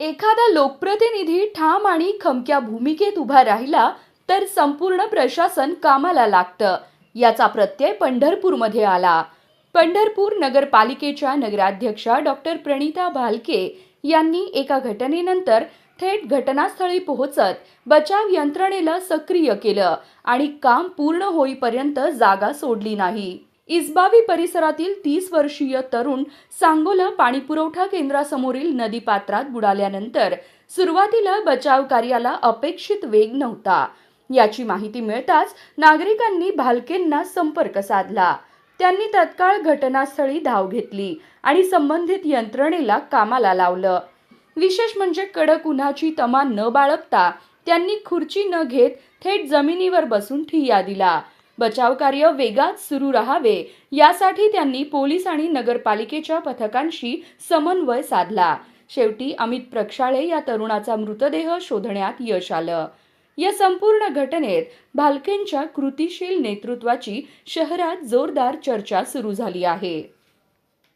एखादा लोकप्रतिनिधी ठाम आणि खमक्या भूमिकेत उभा राहिला तर संपूर्ण प्रशासन कामाला लागतं. याचा प्रत्यय पंढरपूरमध्ये आला. पंढरपूर नगरपालिकेच्या नगराध्यक्षा डॉक्टर प्रणिता भालके यांनी एका घटनेनंतर थेट घटनास्थळी पोहोचत बचाव यंत्रणेला सक्रिय केलं आणि काम पूर्ण होईपर्यंत जागा सोडली नाही. इसबावी परिसरातील 30 वर्षीय तरुण सांगोला पाणीपुरवठा केंद्रासमोरील नदीपात्रात बुडाल्यानंतर सुरुवातीला बचाव कार्याला अपेक्षित वेग नव्हता. याची माहिती मिळताच नागरिकांनी भालकेंना संपर्क साधला. त्यांनी तत्काळ घटनास्थळी धाव घेतली आणि संबंधित यंत्रणेला कामाला लावलं. विशेष म्हणजे कडक उन्हाची तमा न बाळगता त्यांनी खुर्ची न घेत थेट जमिनीवर बसून ठिय्या दिला. बचाव कार्य वेगात सुरू राहावे यासाठी त्यांनी पोलीस आणि नगरपालिकेच्या पथकांशी समन्वय साधला. शेवटी अमित प्रक्षाळे या तरुणाचा मृतदेह शोधण्यात यश आलं. या संपूर्ण घटनेत भालकेंच्या कृतिशील नेतृत्वाची शहरात जोरदार चर्चा सुरू झाली आहे.